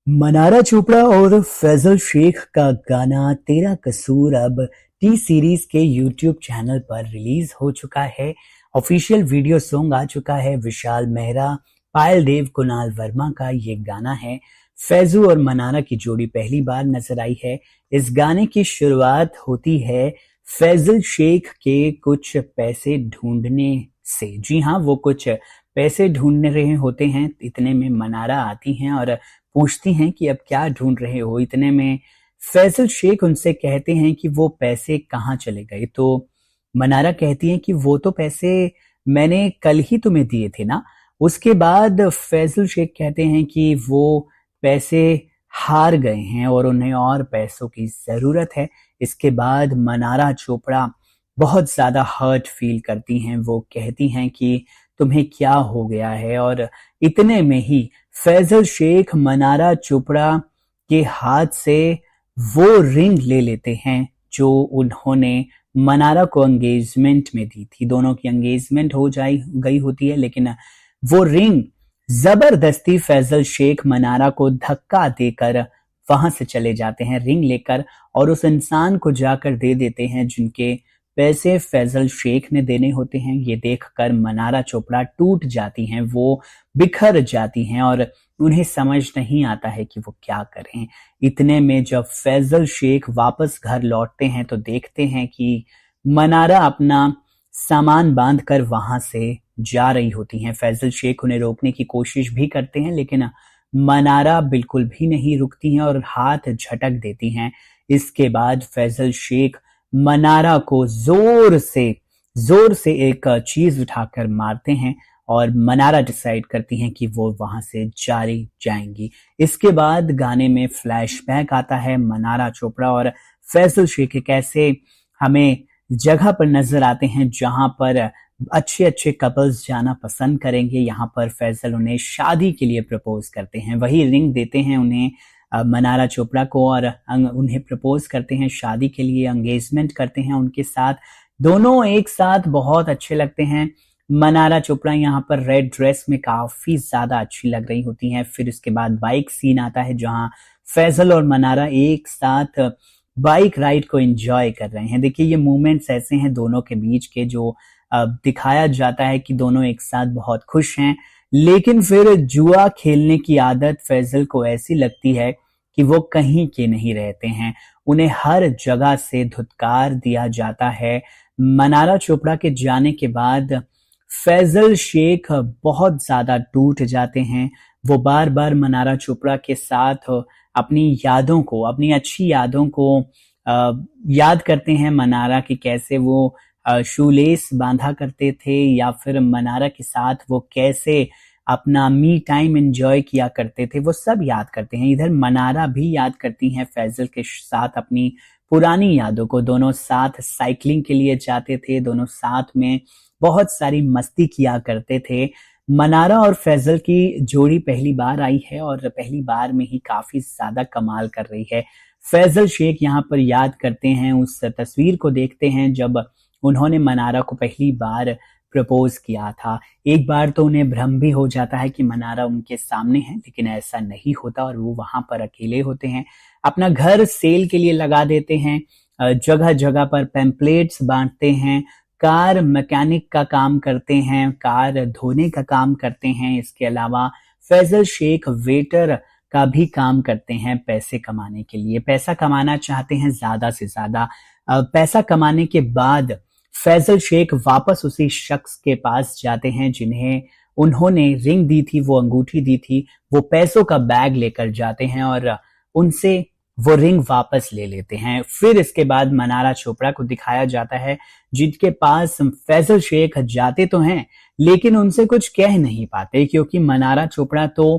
मनारा चोपड़ा और फैजल शेख का गाना तेरा कसूर अब टी सीरीज के यूट्यूब चैनल पर रिलीज हो चुका है। ऑफिशियल वीडियो सॉन्ग आ चुका है। विशाल मेहरा, पायल देव, कुणाल वर्मा का ये गाना है। फैजू और मनारा की जोड़ी पहली बार नजर आई है। इस गाने की शुरुआत होती है फैजल शेख के कुछ पैसे ढूंढने से। जी हाँ, वो कुछ पैसे ढूंढ रहे होते हैं। इतने में मनारा आती हैं और पूछती हैं कि अब क्या ढूंढ रहे हो। इतने में फैजल शेख उनसे कहते हैं कि वो पैसे कहाँ चले गए। तो मनारा कहती हैं कि वो तो पैसे मैंने कल ही तुम्हें दिए थे ना। उसके बाद फैजल शेख कहते हैं कि वो पैसे हार गए हैं और उन्हें और पैसों की जरूरत है। इसके बाद मनारा चोपड़ा बहुत ज्यादा हर्ट फील करती हैं। वो कहती हैं कि तुम्हें क्या हो गया है। और इतने में ही फैजल शेख मनारा चोपड़ा के हाथ से वो रिंग ले लेते हैं जो उन्होंने मनारा को एंगेजमेंट में दी थी। दोनों की एंगेजमेंट हो जाई गई होती है, लेकिन वो रिंग जबरदस्ती फैजल शेख मनारा को धक्का देकर वहां से चले जाते हैं रिंग लेकर, और उस इंसान को जाकर दे देते हैं जिनके पैसे फैजल शेख ने देने होते हैं। ये देखकर मनारा चोपड़ा टूट जाती हैं, वो बिखर जाती हैं और उन्हें समझ नहीं आता है कि वो क्या करें। इतने में जब फैजल शेख वापस घर लौटते हैं तो देखते हैं कि मनारा अपना सामान बांध कर वहां से जा रही होती हैं। फैजल शेख उन्हें रोकने की कोशिश भी करते हैं, लेकिन मनारा बिल्कुल भी नहीं रुकती हैं और हाथ झटक देती हैं। इसके बाद फैजल शेख मनारा को जोर से एक चीज उठाकर मारते हैं और मनारा डिसाइड करती हैं कि वो वहां से जारी जाएंगी। इसके बाद गाने में फ्लैशबैक आता है। मनारा चोपड़ा और फैजल शेख एक ऐसे हमें जगह पर नजर आते हैं जहां पर अच्छे अच्छे कपल्स जाना पसंद करेंगे। यहाँ पर फैजल उन्हें शादी के लिए प्रपोज करते हैं, वही रिंग देते हैं उन्हें मनारा चोपड़ा को, और उन्हें प्रपोज करते हैं शादी के लिए, एंगेजमेंट करते हैं उनके साथ। दोनों एक साथ बहुत अच्छे लगते हैं। मनारा चोपड़ा यहाँ पर रेड ड्रेस में काफी ज्यादा अच्छी लग रही होती हैं। फिर इसके बाद बाइक सीन आता है जहाँ फैजल और मनारा एक साथ बाइक राइड को एंजॉय कर रहे हैं। देखिए, ये मोमेंट्स ऐसे हैं दोनों के बीच के जो दिखाया जाता है कि दोनों एक साथ बहुत खुश हैं। लेकिन फिर जुआ खेलने की आदत फैजल को ऐसी लगती है कि वो कहीं के नहीं रहते हैं। उन्हें हर जगह से धुतकार दिया जाता है। मनारा चोपड़ा के जाने के बाद फैजल शेख बहुत ज्यादा टूट जाते हैं। वो बार बार मनारा चोपड़ा के साथ अपनी यादों को, अपनी अच्छी यादों को याद करते हैं। मनारा की कैसे वो शूलेस बांधा करते थे, या फिर मनारा के साथ वो कैसे अपना मी टाइम एंजॉय किया करते थे, वो सब याद करते हैं। इधर मनारा भी याद करती हैं फैजल के साथ अपनी पुरानी यादों को। दोनों साथ साइकिलिंग के लिए जाते थे, दोनों साथ में बहुत सारी मस्ती किया करते थे। मनारा और फैजल की जोड़ी पहली बार आई है और पहली बार में ही काफी ज्यादा कमाल कर रही है। फैजल शेख यहाँ पर याद करते हैं, उस तस्वीर को देखते हैं जब उन्होंने मनारा को पहली बार प्रपोज किया था। एक बार तो उन्हें भ्रम भी हो जाता है कि मनारा उनके सामने है, लेकिन ऐसा नहीं होता और वो वहां पर अकेले होते हैं। अपना घर सेल के लिए लगा देते हैं, जगह जगह पर पैम्पलेट्स बांटते हैं, कार मैकेनिक का काम करते हैं, कार धोने का काम करते हैं। इसके अलावा फैजल शेख वेटर का भी काम करते हैं पैसे कमाने के लिए। पैसा कमाना चाहते हैं ज्यादा से ज्यादा। पैसा कमाने के बाद फैजल शेख वापस उसी शख्स के पास जाते हैं जिन्हें उन्होंने रिंग दी थी, वो अंगूठी दी थी। वो पैसों का बैग लेकर जाते हैं और उनसे वो रिंग वापस ले लेते हैं। फिर इसके बाद मनारा चोपड़ा को दिखाया जाता है जिनके पास फैजल शेख जाते तो हैं, लेकिन उनसे कुछ कह नहीं पाते, क्योंकि मनारा चोपड़ा तो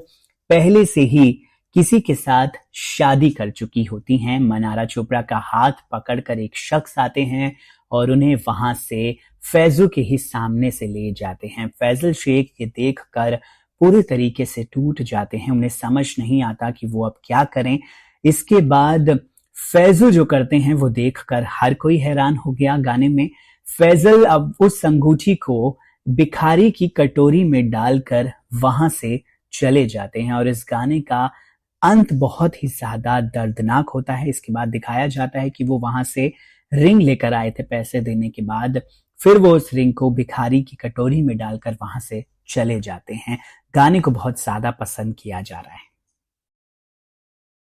पहले से ही किसी के साथ शादी कर चुकी होती हैं। मनारा चोपड़ा का हाथ पकड़कर एक शख्स आते हैं और उन्हें वहां से फैजू के ही सामने से ले जाते हैं। फैजल शेख ये देखकर पूरी तरीके से टूट जाते हैं, उन्हें समझ नहीं आता कि वो अब क्या करें। इसके बाद फैजू जो करते हैं वो देखकर हर कोई हैरान हो गया। गाने में फैजल अब उस अंगूठी को भिखारी की कटोरी में डालकर वहां से चले जाते हैं और इस गाने का अंत बहुत ही ज्यादा दर्दनाक होता है। इसके बाद दिखाया जाता है कि वो वहां से रिंग लेकर आए थे पैसे देने के बाद, फिर वो उस रिंग को भिखारी की कटोरी में डालकर वहां से चले जाते हैं। गाने को बहुत ज्यादा पसंद किया जा रहा है।